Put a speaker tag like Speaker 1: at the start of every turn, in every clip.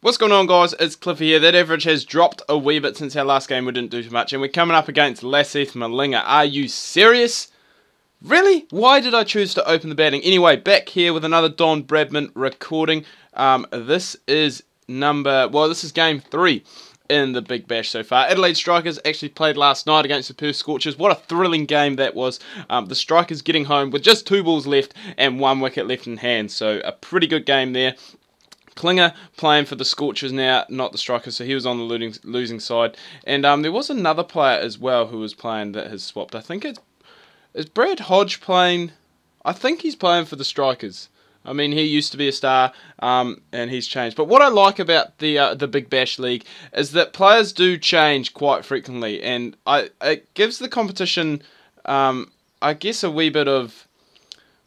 Speaker 1: What's going on, guys? It's Cliffy here. That average has dropped a wee bit since our last game. We didn't do too much, and we're coming up against Laseth Malinga. Are you serious? Really? Why did I choose to open the batting? Anyway, back here with another Don Bradman recording. This is game 3 in the Big Bash so far. Adelaide Strikers actually played last night against the Perth Scorchers. What a thrilling game that was. The Strikers getting home with just 2 balls left and 1 wicket left in hand. So a pretty good game there. Klinger playing for the Scorchers now, not the Strikers, so he was on the losing side. And there was another player as well who was playing that has swapped. I think is Brad Hodge playing? I think he's playing for the Strikers. I mean, he used to be a star, and he's changed. But what I like about the Big Bash League is that players do change quite frequently, and it gives the competition, I guess, a wee bit of...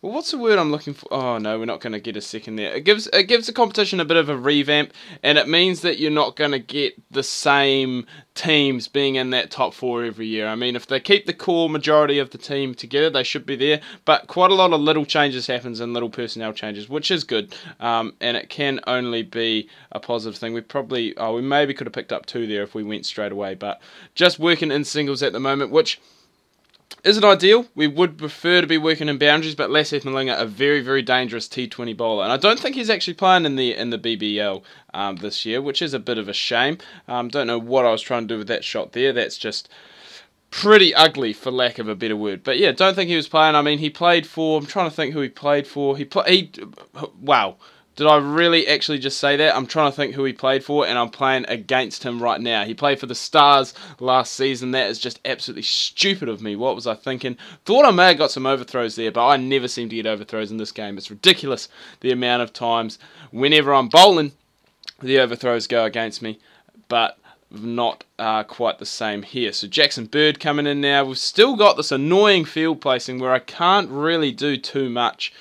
Speaker 1: Well, what's the word I'm looking for? Oh no, we're not going to get a second there. It gives the competition a bit of a revamp, and it means that you're not going to get the same teams being in that top 4 every year. I mean, if they keep the core majority of the team together, they should be there. But quite a lot of little changes happens and little personnel changes, which is good, and it can only be a positive thing. We maybe could have picked up 2 there if we went straight away, but just working in singles at the moment, which isn't ideal. We would prefer to be working in boundaries, but Laseth Malinga, a very, very dangerous T20 bowler. And I don't think he's actually playing in the BBL this year, which is a bit of a shame. Don't know what I was trying to do with that shot there. That's just pretty ugly, for lack of a better word. But yeah, don't think he was playing. I mean, he played for... I'm trying to think who he played for. Wow. Did I really actually just say that? I'm trying to think who he played for, and I'm playing against him right now. He played for the Stars last season. That is just absolutely stupid of me. What was I thinking? Thought I may have got some overthrows there, but I never seem to get overthrows in this game. It's ridiculous the amount of times whenever I'm bowling, the overthrows go against me, but not quite the same here. So Jackson Bird coming in now. We've still got this annoying field placing where I can't really do too much.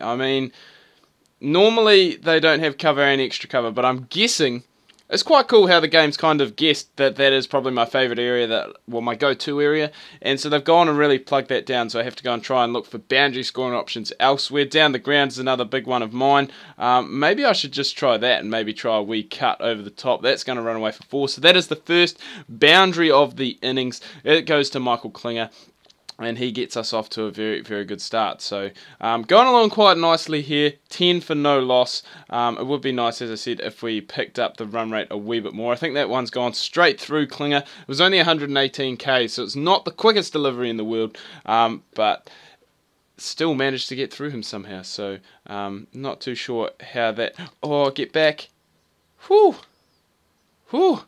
Speaker 1: I mean, normally they don't have cover and extra cover, but I'm guessing it's quite cool how the game's kind of guessed that is probably my favourite area, my go-to area, and so they've gone and really plugged that down, so I have to go and try and look for boundary scoring options elsewhere. Down the ground is another big one of mine. Maybe I should just try that and maybe try a wee cut over the top. That's going to run away for 4, so that is the first boundary of the innings. It goes to Michael Klinger, and he gets us off to a very, very good start. So going along quite nicely here, 10 for no loss. It would be nice, as I said, if we picked up the run rate a wee bit more. I think that one's gone straight through Klinger. It was only 118k, so it's not the quickest delivery in the world, but still managed to get through him somehow. So not too sure how that... Oh, get back. Whew. Whew.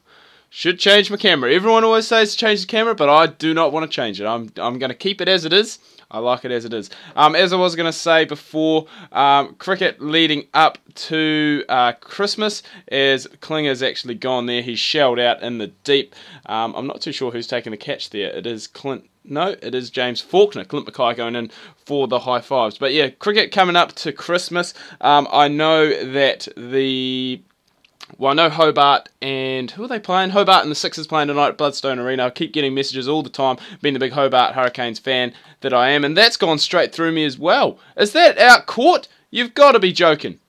Speaker 1: Should change my camera. Everyone always says to change the camera, but I do not want to change it. I'm going to keep it as it is. I like it as it is. As I was going to say before, cricket leading up to Christmas, as Klinger's actually gone there. He's shelled out in the deep. I'm not too sure who's taking the catch there. It is Clint. No, it is James Faulkner. Clint Mackay going in for the high fives. But yeah, cricket coming up to Christmas. I know that I know Hobart and... Who are they playing? Hobart and the Sixers playing tonight at Bloodstone Arena. I keep getting messages all the time, being the big Hobart Hurricanes fan that I am. And that's gone straight through me as well. Is that out caught? You've got to be joking.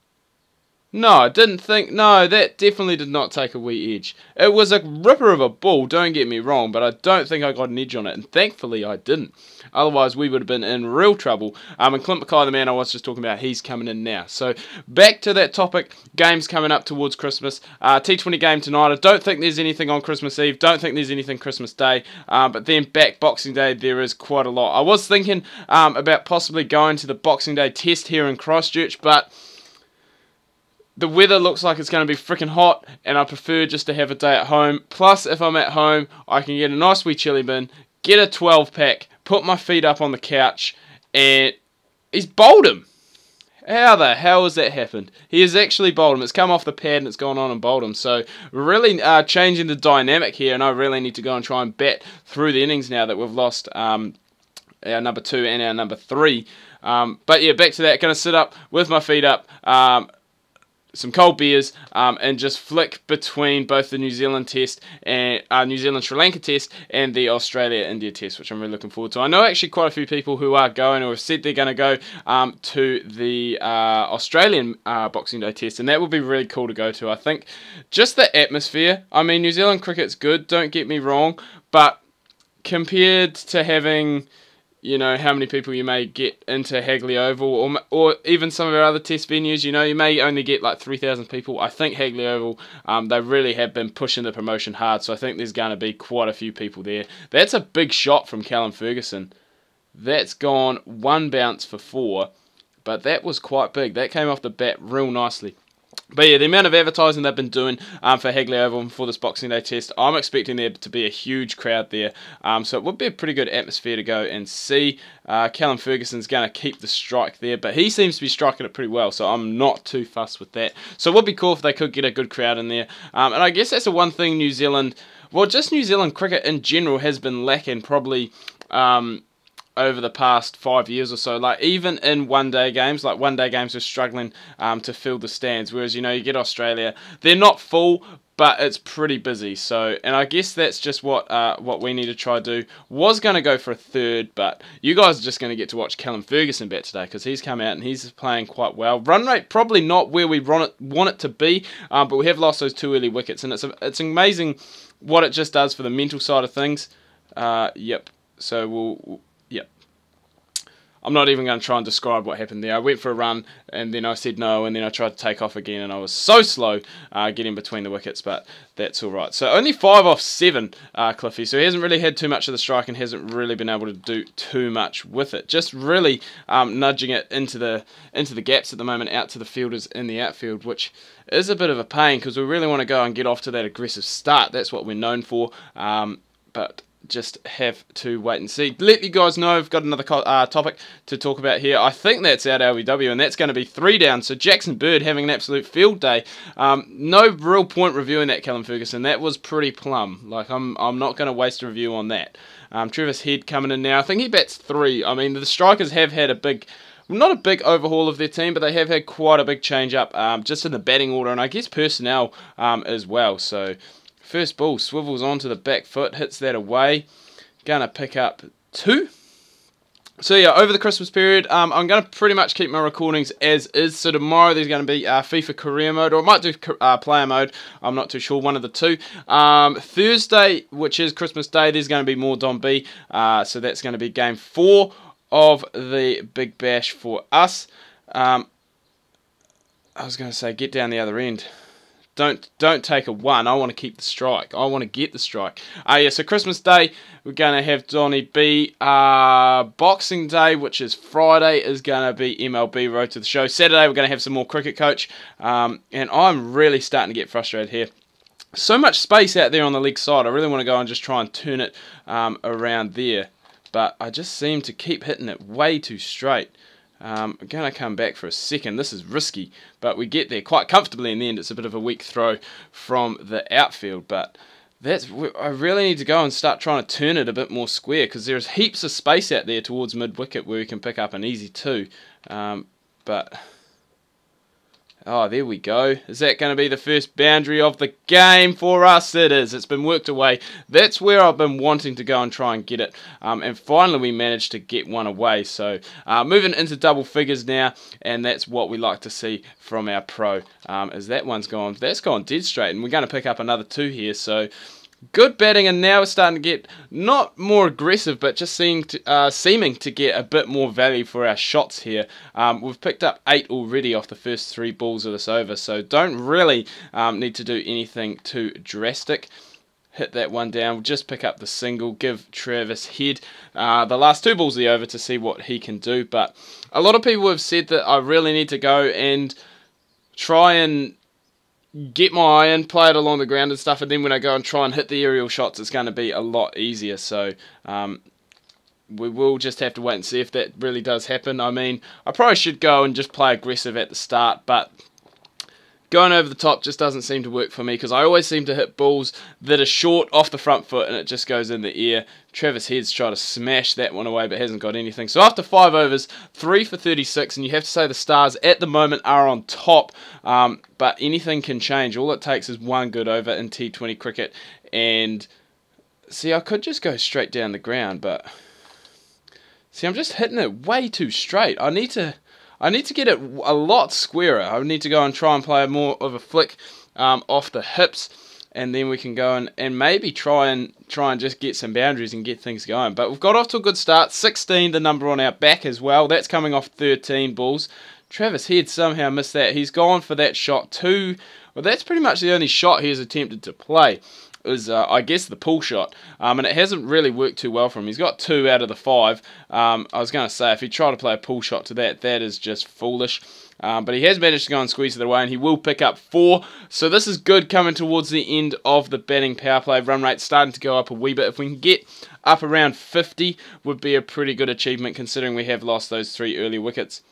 Speaker 1: No, I didn't think... No, that definitely did not take a wee edge. It was a ripper of a ball, don't get me wrong, but I don't think I got an edge on it, and thankfully I didn't. Otherwise, we would have been in real trouble. And Clint Mackay, the man I was just talking about, he's coming in now. So, back to that topic, games coming up towards Christmas. T20 game tonight. I don't think there's anything on Christmas Eve. Don't think there's anything Christmas Day. But then back Boxing Day, there is quite a lot. I was thinking about possibly going to the Boxing Day test here in Christchurch, but the weather looks like it's going to be freaking hot, and I prefer just to have a day at home. Plus, if I'm at home, I can get a nice wee chili bin, get a 12-pack, put my feet up on the couch, and he's bowled him. How the hell has that happened? He has actually bowled him. It's come off the pad and it's gone on and bowled him. So really changing the dynamic here, and I really need to go and try and bat through the innings now that we've lost our number 2 and our number 3. But yeah, back to that. Going to sit up with my feet up. some cold beers, and just flick between both the New Zealand test and New Zealand Sri Lanka test and the Australia India test, which I'm really looking forward to. I know actually quite a few people who are going or have said they're going to go to the Australian Boxing Day test, and that would be really cool to go to. I think just the atmosphere. I mean, New Zealand cricket's good, don't get me wrong, but compared to having, you know, how many people you may get into Hagley Oval, or even some of our other test venues, you know, you may only get like 3,000 people. I think Hagley Oval, they really have been pushing the promotion hard, so I think there's going to be quite a few people there. That's a big shot from Callum Ferguson. That's gone 1 bounce for 4, but that was quite big. That came off the bat real nicely. But yeah, the amount of advertising they've been doing for Hagley Oval for this Boxing Day test, I'm expecting there to be a huge crowd there. So it would be a pretty good atmosphere to go and see. Callum Ferguson's going to keep the strike there, but he seems to be striking it pretty well, so I'm not too fussed with that. So it would be cool if they could get a good crowd in there. And I guess that's the one thing New Zealand, well, just New Zealand cricket in general has been lacking probably over the past 5 years or so. Like, even in one-day games, like one-day games are struggling to fill the stands, whereas, you know, you get Australia, they're not full, but it's pretty busy. So, and I guess that's just what we need to try to do. Was going to go for a third, but you guys are just going to get to watch Callum Ferguson bat today, because he's come out and he's playing quite well. Run rate probably not where we want it to be, but we have lost those 2 early wickets, and it's amazing what it just does for the mental side of things. Yep. So yep. I'm not even going to try and describe what happened there. I went for a run, and then I said no, and then I tried to take off again, and I was so slow getting between the wickets, but that's all right. So only 5 off 7, Cliffy, so he hasn't really had too much of the strike and hasn't really been able to do too much with it. Just really nudging it into the gaps at the moment, out to the fielders in the outfield, which is a bit of a pain, because we really want to go and get off to that aggressive start. That's what we're known for, but just have to wait and see. Let you guys know I've got another topic to talk about here. I think that's out LBW, and that's going to be 3 down. So Jackson Bird having an absolute field day. No real point reviewing that, Callum Ferguson. That was pretty plumb. Like, I'm not going to waste a review on that. Travis Head coming in now. I think he bats 3. I mean, the strikers have had not a big overhaul of their team, but they have had quite a big change up just in the batting order, and I guess personnel as well. So first ball, swivels onto the back foot, hits that away. Gonna pick up 2. So yeah, over the Christmas period, I'm going to pretty much keep my recordings as is. So tomorrow there's going to be FIFA career mode, or I might do player mode. I'm not too sure, one of the two. Thursday, which is Christmas Day, there's going to be more Don B. So that's going to be game 4 of the Big Bash for us. I was going to say, get down the other end. Don't take a 1. I want to keep the strike. I want to get the strike. Yeah, so Christmas Day, we're going to have Donny B. Boxing Day, which is Friday, is going to be MLB Road to the Show. Saturday, we're going to have some more cricket coach. And I'm really starting to get frustrated here. So much space out there on the leg side. I really want to go and just try and turn it around there. But I just seem to keep hitting it way too straight. I'm going to come back for a second. This is risky, but we get there quite comfortably in the end. It's a bit of a weak throw from the outfield, but I really need to go and start trying to turn it a bit more square, because there's heaps of space out there towards mid-wicket where we can pick up an easy 2. But oh, there we go. Is that going to be the first boundary of the game for us? It is. It's been worked away. That's where I've been wanting to go and try and get it. And finally we managed to get one away. So moving into double figures now, and that's what we like to see from our pro. As that one's gone, that's gone dead straight, and we're going to pick up another 2 here. So good batting, and now we're starting to get not more aggressive, but just seeming to get a bit more value for our shots here. We've picked up 8 already off the first 3 balls of this over, so don't really need to do anything too drastic. Hit that one down, we'll just pick up the single, give Travis Head the last 2 balls of the over to see what he can do. But a lot of people have said that I really need to go and try and get my eye in, play it along the ground and stuff, and then when I go and try and hit the aerial shots, it's going to be a lot easier. So we will just have to wait and see if that really does happen. I mean, I probably should go and just play aggressive at the start, but Going over the top just doesn't seem to work for me because I always seem to hit balls that are short off the front foot and it just goes in the air. Travis Head's tried to smash that one away but hasn't got anything. So after 5 overs, 3 for 36, and you have to say the Stars at the moment are on top, but anything can change. All it takes is one good over in T20 cricket, and see, I could just go straight down the ground, but see, I'm just hitting it way too straight. I need to get it a lot squarer. I need to go and try and play more of a flick off the hips, and then we can go and maybe try and just get some boundaries and get things going. But we've got off to a good start. 16, the number on our back as well. That's coming off 13 balls. Travis Head somehow missed that. He's gone for that shot too. Well, that's pretty much the only shot he has attempted to play. Is I guess the pull shot, and it hasn't really worked too well for him. He's got 2 out of the 5. I was going to say, if he tried to play a pull shot to that is just foolish. But he has managed to go and squeeze it away, and he will pick up 4. So this is good coming towards the end of the batting power play. Run rate starting to go up a wee bit. If we can get up around 50, would be a pretty good achievement considering we have lost those 3 early wickets.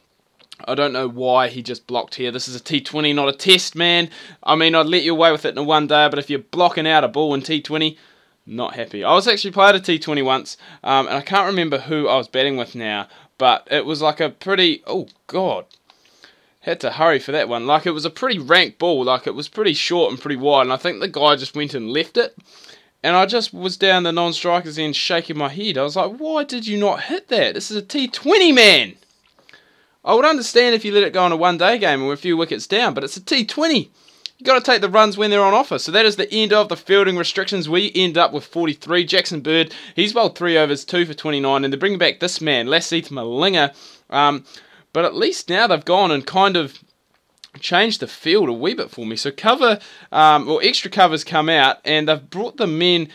Speaker 1: I don't know why he just blocked here. This is a T20, not a test, man. I mean, I'd let you away with it in a one-day, but if you're blocking out a ball in T20, not happy. I was actually played a T20 once, and I can't remember who I was batting with now, but it was like a pretty... Oh, God. Had to hurry for that one. Like, it was a pretty rank ball. Like, it was pretty short and pretty wide, and I think the guy just went and left it. And I just was down the non-strikers end shaking my head. I was like, why did you not hit that? This is a T20, man. I would understand if you let it go on a one-day game and we're a few wickets down, but it's a T20. You've got to take the runs when they're on offer. So that is the end of the fielding restrictions. We end up with 43. Jackson Bird, he's bowled 3 overs, 2 for 29, and they're bringing back this man, Lasith Malinga. But at least now they've gone and kind of changed the field a wee bit for me. So extra covers come out, and they've brought the men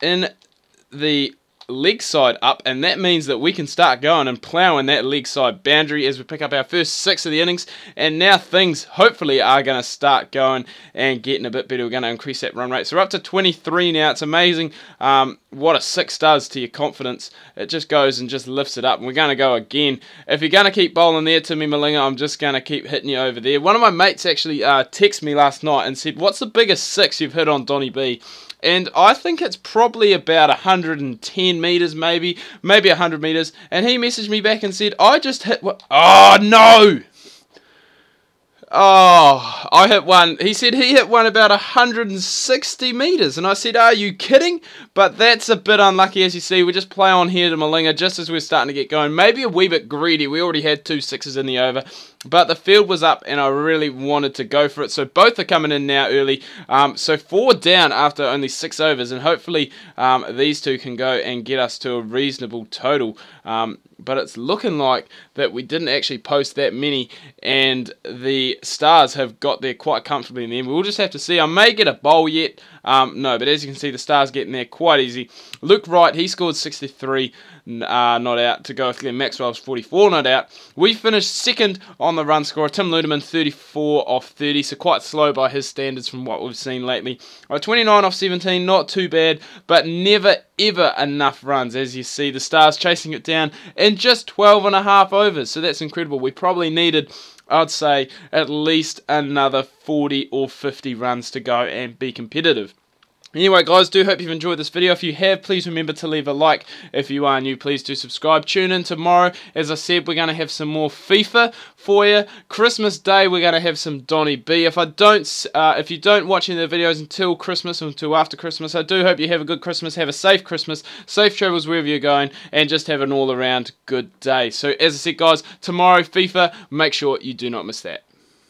Speaker 1: in the leg side up, and that means that we can start going and ploughing that leg side boundary as we pick up our first 6 of the innings, and now things hopefully are going to start going and getting a bit better. We're going to increase that run rate, so we're up to 23 now. It's amazing what a 6 does to your confidence. It just goes and just lifts it up, and we're going to go again. If you're going to keep bowling there, Timmy Malinga, I'm just going to keep hitting you over there. One of my mates actually texted me last night and said, what's the biggest 6 you've hit on Donny B? And I think it's probably about 110 metres, maybe 100 metres. And he messaged me back and said, I just hit what? Oh, no! Oh, I hit one. He said he hit one about 160 metres. And I said, are you kidding? But that's a bit unlucky, as you see. We just play on here to Malinga just as we're starting to get going. Maybe a wee bit greedy. We already had 2 6s in the over. But the field was up and I really wanted to go for it. So both are coming in now early. So 4 down after only 6 overs. And hopefully these 2 can go and get us to a reasonable total. But it's looking like that we didn't actually post that many, and the Stars have got there quite comfortably in the end. We'll just have to see. I may get a bowl yet. No, but as you can see, the Stars getting there quite easy. Luke Wright, he scored 63 not out to go with Glenn Maxwell's 44 not out. We finished second on the run scorer. Tim Ludeman 34 off 30, so quite slow by his standards from what we've seen lately. 29 off 17, not too bad, but never ever enough runs. As you see, the Stars chasing it down in just 12 and a half overs, so that's incredible. We probably needed, I'd say, at least another 40 or 50 runs to go and be competitive. Anyway, guys, do hope you've enjoyed this video. If you have, please remember to leave a like. If you are new, please do subscribe. Tune in tomorrow. As I said, we're going to have some more FIFA for you. Christmas Day, we're going to have some Donny B. If you don't watch any of the videos until Christmas or until after Christmas, I do hope you have a good Christmas. Have a safe Christmas, safe travels wherever you're going, and just have an all-around good day. So, as I said, guys, tomorrow FIFA. Make sure you do not miss that.